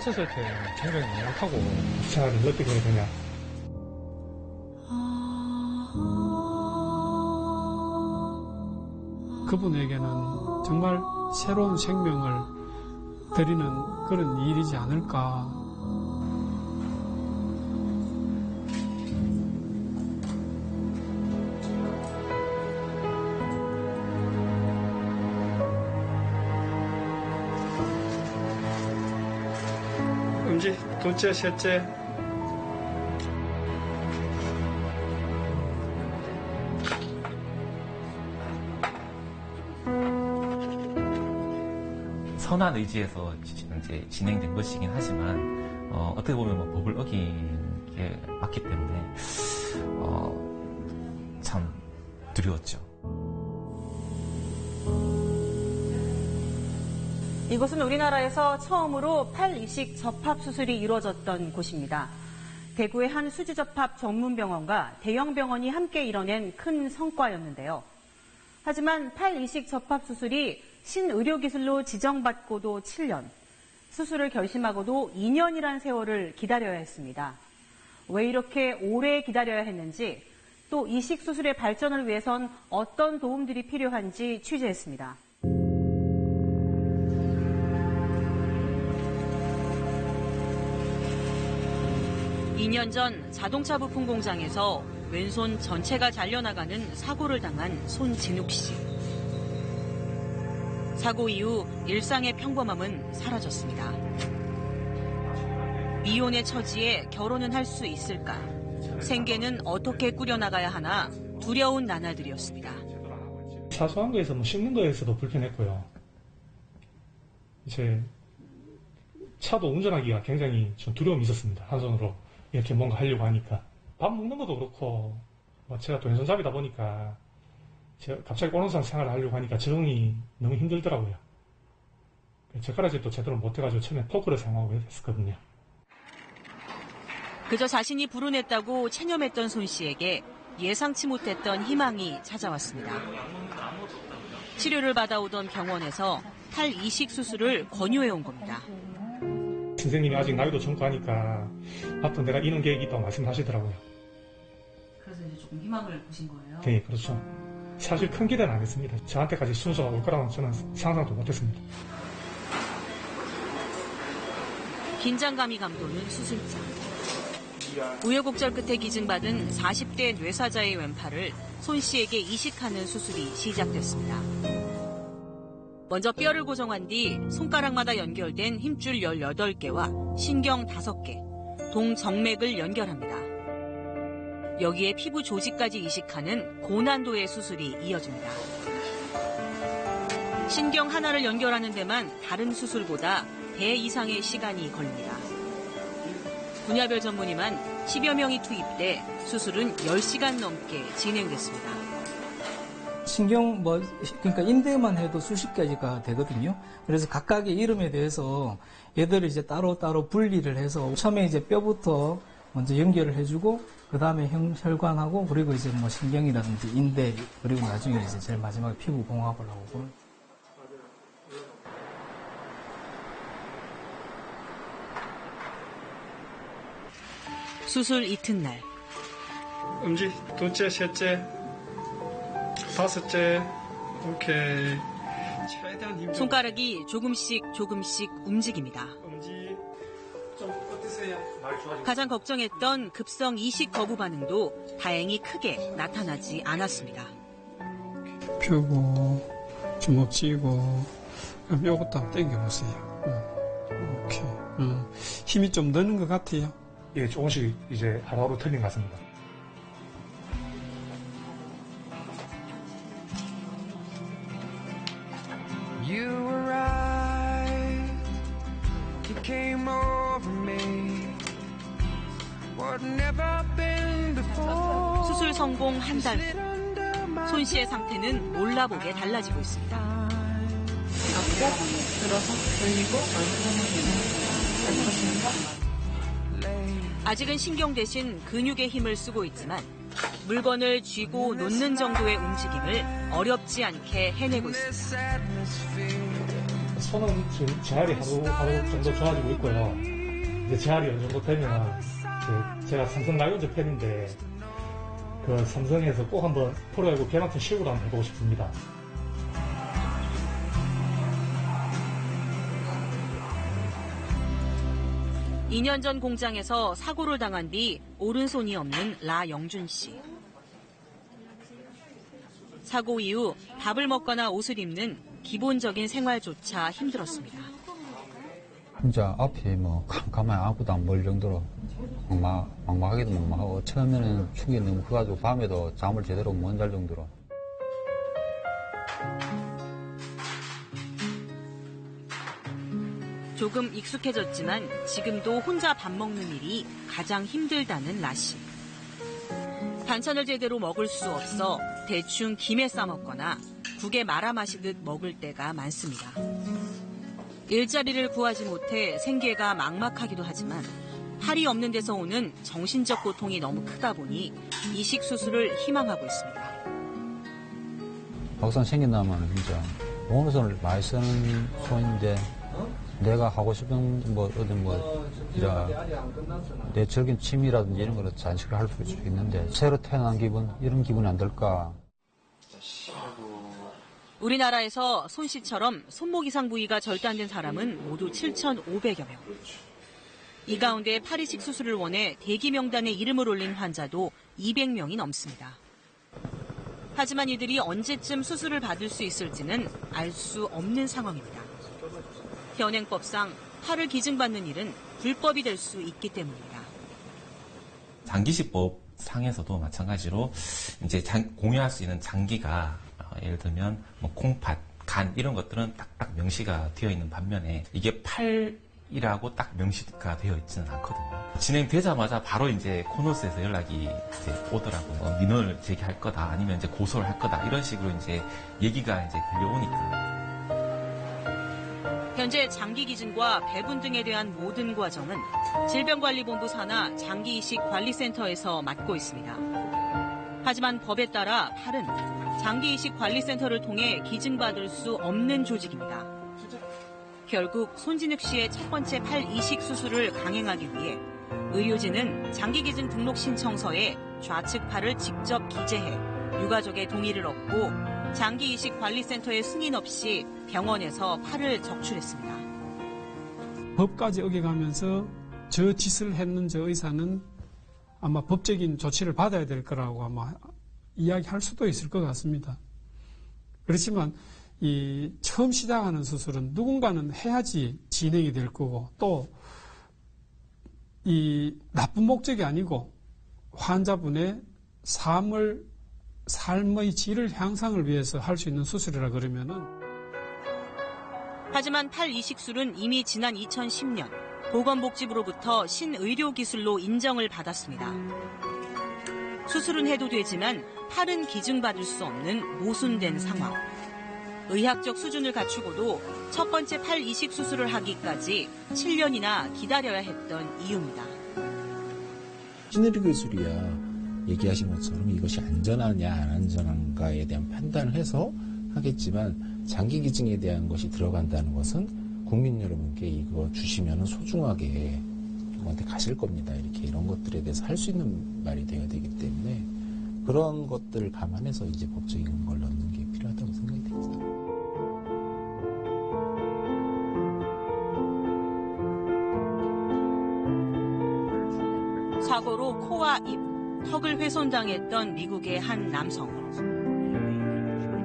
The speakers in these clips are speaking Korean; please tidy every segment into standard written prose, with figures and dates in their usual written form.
다쳤을 때 굉장히 명확하고 생활을 어떻게 해야 되냐. 그분에게는 정말 새로운 생명을 드리는 그런 일이지 않을까. 음지, 둘째, 셋째. 선한 의지에서 이제 진행된 것이긴 하지만 어떻게 보면 뭐 법을 어긴 게 맞기 때문에 참 두려웠죠. 이곳은 우리나라에서 처음으로 팔이식 접합 수술이 이루어졌던 곳입니다. 대구의 한 수지접합 전문병원과 대형 병원이 함께 이뤄낸 큰 성과였는데요. 하지만 팔이식 접합 수술이 신의료기술로 지정받고도 7년, 수술을 결심하고도 2년이란 세월을 기다려야 했습니다. 왜 이렇게 오래 기다려야 했는지, 또 이식 수술의 발전을 위해선 어떤 도움들이 필요한지 취재했습니다. 2년 전 자동차 부품 공장에서 왼손 전체가 잘려나가는 사고를 당한 손진욱 씨. 사고 이후 일상의 평범함은 사라졌습니다. 이혼의 처지에 결혼은 할 수 있을까? 생계는 어떻게 꾸려나가야 하나 두려운 나날들이었습니다. 사소한 거에서 뭐 씻는 거에서도 불편했고요. 이제 차도 운전하기가 굉장히 좀 두려움이 있었습니다. 한 손으로 이렇게 뭔가 하려고 하니까. 밥 먹는 것도 그렇고 제가 또 왼손잡이다 보니까 제가 갑자기 오른손 생활을 하려고 하니까 적응이 너무 힘들더라고요. 젓가락질도 제대로 못해가지고 처음에 포크를 사용하고 했었거든요. 그저 자신이 불운했다고 체념했던 손 씨에게 예상치 못했던 희망이 찾아왔습니다. 치료를 받아오던 병원에서 팔 이식 수술을 권유해온 겁니다. 선생님이 아직 나이도 젊고 하니까 앞으로 내가 이런 계획이 있다고 말씀하시더라고요. 그래서 이제 조금 희망을 보신 거예요? 네, 그렇죠. 사실 큰 기대는 안 했습니다. 저한테까지 순서가 올 거라고는 저는 상상도 못했습니다. 긴장감이 감도는 수술장. 우여곡절 끝에 기증받은 40대 뇌사자의 왼팔을 손 씨에게 이식하는 수술이 시작됐습니다. 먼저 뼈를 고정한 뒤 손가락마다 연결된 힘줄 18개와 신경 5개, 동정맥을 연결합니다. 여기에 피부 조직까지 이식하는 고난도의 수술이 이어집니다. 신경 하나를 연결하는 데만 다른 수술보다 배 이상의 시간이 걸립니다. 분야별 전문의만 10여 명이 투입돼 수술은 10시간 넘게 진행됐습니다. 신경 그러니까 인대만 해도 수십 가지가 되거든요. 그래서 각각의 이름에 대해서 얘들을 이제 따로따로 분리를 해서 처음에 이제 뼈부터 먼저 연결을 해주고 그 다음에 혈관하고 그리고 이제 뭐 신경이라든지 인대 그리고 나중에 이제 제일 마지막에 피부 봉합을 하고. 수술 이튿날. 음지, 둘째, 셋째, 다섯째, 오케이. 최대한 힘. 손가락이 조금씩 움직입니다. 음지, 좀 어떠세요? 많이 좋아지고. 가장 걱정했던 급성 이식 거부 반응도 다행히 크게 나타나지 않았습니다. 펴고 주먹 쥐고 그럼 요것도 한번 당겨보세요. 오케이. 힘이 좀 느는 것 같아요. 예, 조금씩 이제 하루하루 틀린 것 같습니다. You were right, you came over me. What never been before. 수술 성공 한 달 후, 손 씨의 상태는 몰라보게 달라지고 있습니다. 앞고 들어서 돌리고 얼굴 아직은 신경 대신 근육의 힘을 쓰고 있지만 물건을 쥐고 놓는 정도의 움직임을 어렵지 않게 해내고 있습니다. 손은 지금 재활이 하루 정도 좋아지고 있고요. 이제 재활이 어느 정도 되면 제가 삼성 라이온즈 팬인데 그 삼성에서 꼭 한번 프로야구 개막전 시구로 한번 해보고 싶습니다. 이 년 전 공장에서 사고를 당한 뒤 오른손이 없는 라영준 씨. 사고 이후 밥을 먹거나 옷을 입는 기본적인 생활조차 힘들었습니다. 진짜 앞이 뭐 가만히 아무것도 안 보일 정도로 막막하기도 막막하고 처음에는 축이 너무 커가지고 밤에도 잠을 제대로 못 잘 정도로. 조금 익숙해졌지만 지금도 혼자 밥 먹는 일이 가장 힘들다는 라 씨. 반찬을 제대로 먹을 수 없어 대충 김에 싸먹거나 국에 말아 마시듯 먹을 때가 많습니다. 일자리를 구하지 못해 생계가 막막하기도 하지만 팔이 없는 데서 오는 정신적 고통이 너무 크다 보니 이식 수술을 희망하고 있습니다. 막상 생긴다면 진짜 오른손을 많이 쓰는 손인데 내가 하고 싶은 내적인 취미라든지 이런 거를 잔식을 할 수 있는데 새로 태어난 기분 이런 기분이 안 들까. 우리나라에서 손 씨처럼 손목 이상 부위가 절단된 사람은 모두 7,500여 명. 이 가운데 팔이식 수술을 원해 대기 명단에 이름을 올린 환자도 200명이 넘습니다. 하지만 이들이 언제쯤 수술을 받을 수 있을지는 알 수 없는 상황입니다. 현행법상 팔을 기증받는 일은 불법이 될 수 있기 때문입니다. 장기식법 상에서도 마찬가지로 이제 공유할 수 있는 장기가 예를 들면 뭐 콩팥, 간 이런 것들은 딱딱 명시가 되어 있는 반면에 이게 팔이라고 딱 명시가 되어 있지는 않거든요. 진행되자마자 바로 이제 코노스에서 연락이 이제 오더라고요. 민원을 제기할 거다, 아니면 이제 고소를 할 거다 이런 식으로 이제 얘기가 이제 들려오니까. 현재 장기 기증과 배분 등에 대한 모든 과정은 질병관리본부 산하 장기이식관리센터에서 맡고 있습니다. 하지만 법에 따라 팔은 장기이식관리센터를 통해 기증받을 수 없는 조직입니다. 결국 손진욱 씨의 첫 번째 팔 이식 수술을 강행하기 위해 의료진은 장기기증 등록 신청서에 좌측 팔을 직접 기재해 유가족의 동의를 얻고 장기이식관리센터의 승인 없이 병원에서 팔을 적출했습니다. 법까지 어겨가면서 저 짓을 했는 저 의사는 아마 법적인 조치를 받아야 될 거라고 아마 이야기할 수도 있을 것 같습니다. 그렇지만 이 처음 시작하는 수술은 누군가는 해야지 진행이 될 거고 또 이 나쁜 목적이 아니고 환자분의 삶의 질을 향상을 위해서 할 수 있는 수술이라 그러면은. 하지만 팔 이식술은 이미 지난 2010년 보건복지부로부터 신의료기술로 인정을 받았습니다. 수술은 해도 되지만 팔은 기증받을 수 없는 모순된 상황. 의학적 수준을 갖추고도 첫 번째 팔 이식 수술을 하기까지 7년이나 기다려야 했던 이유입니다. 신의료기술이야 얘기하신 것처럼 이것이 안전하냐 안 안전한가에 대한 판단을 해서 하겠지만 장기 기증에 대한 것이 들어간다는 것은 국민 여러분께 이거 주시면 소중하게 병원한테 가실 겁니다. 이렇게 이런 것들에 대해서 할 수 있는 말이 돼야 되기 때문에 그런 것들을 감안해서 이제 법적인 걸 넣는 게 필요하다고 생각이 됩니다. 사고로 코와 입, 턱을 훼손당했던 미국의 한 남성.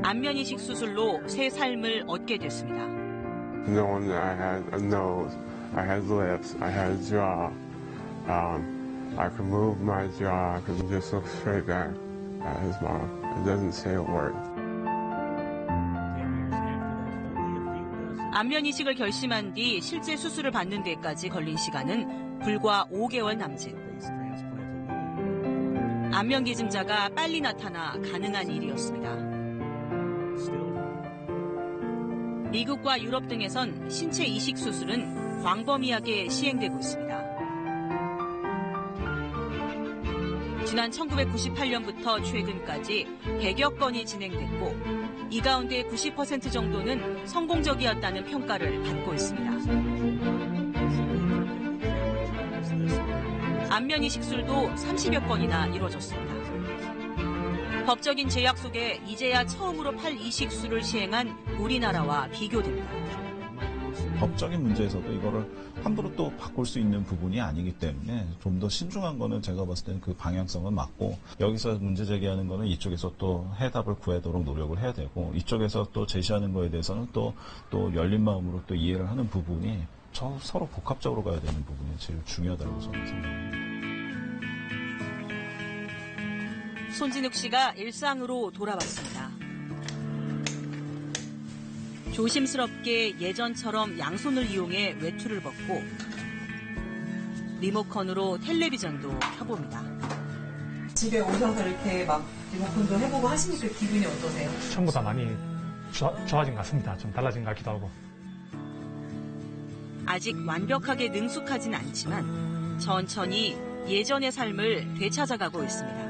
안면 이식 수술로 새 삶을 얻게 됐습니다. Knowing that I had a nose, I had lips, I had a jaw, I could move my jaw, I could just look straight back at his mom. It doesn't say a word. 안면 이식을 결심한 뒤 실제 수술을 받는 데까지 걸린 시간은 불과 5개월 남짓. 안면 기증자가 빨리 나타나 가능한 일이었습니다. 미국과 유럽 등에선 신체 이식 수술은 광범위하게 시행되고 있습니다. 지난 1998년부터 최근까지 100여 건이 진행됐고 이 가운데 90% 정도는 성공적이었다는 평가를 받고 있습니다. 반면 이식술도 30여 건이나 이뤄졌습니다. 법적인 제약 속에 이제야 처음으로 팔 이식술을 시행한 우리나라와 비교됩니다. 법적인 문제에서도 이거를 함부로 또 바꿀 수 있는 부분이 아니기 때문에 좀 더 신중한 거는 제가 봤을 때는 그 방향성은 맞고, 여기서 문제 제기하는 거는 이쪽에서 또 해답을 구하도록 노력을 해야 되고, 이쪽에서 또 제시하는 거에 대해서는 또 열린 마음으로 또 이해를 하는 부분이 서로 복합적으로 가야 되는 부분이 제일 중요하다고 저는 생각합니다. 손진욱 씨가 일상으로 돌아왔습니다. 조심스럽게 예전처럼 양손을 이용해 외투를 벗고 리모컨으로 텔레비전도 켜봅니다. 집에 오셔서 이렇게 막 리모컨도 해보고 하시니까 기분이 어떠세요? 처음보다 많이 좋아진 것 같습니다. 좀 달라진 것 같기도 하고. 아직 완벽하게 능숙하진 않지만 천천히 예전의 삶을 되찾아가고 있습니다.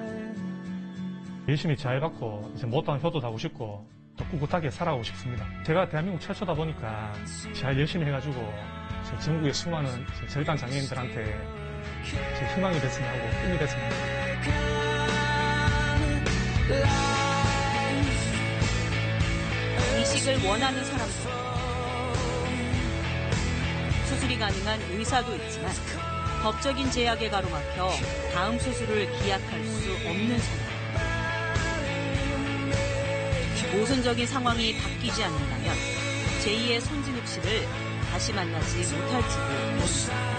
열심히 자해받고 이제 못다한 효도도 하고 싶고 또 꿋꿋하게 살아가고 싶습니다. 제가 대한민국 최초다 보니까 잘 열심히 해가지고 전국의 수많은 절단 장애인들한테 희망이 됐으면 하고 힘이 됐으면 합니다. 이식을 원하는 사람도 수술이 가능한 의사도 있지만 법적인 제약에 가로막혀 다음 수술을 기약할 수 없는 상황. 모순적인 상황이 바뀌지 않는다면 제2의 손진욱 씨를 다시 만나지 못할지도 모릅니다.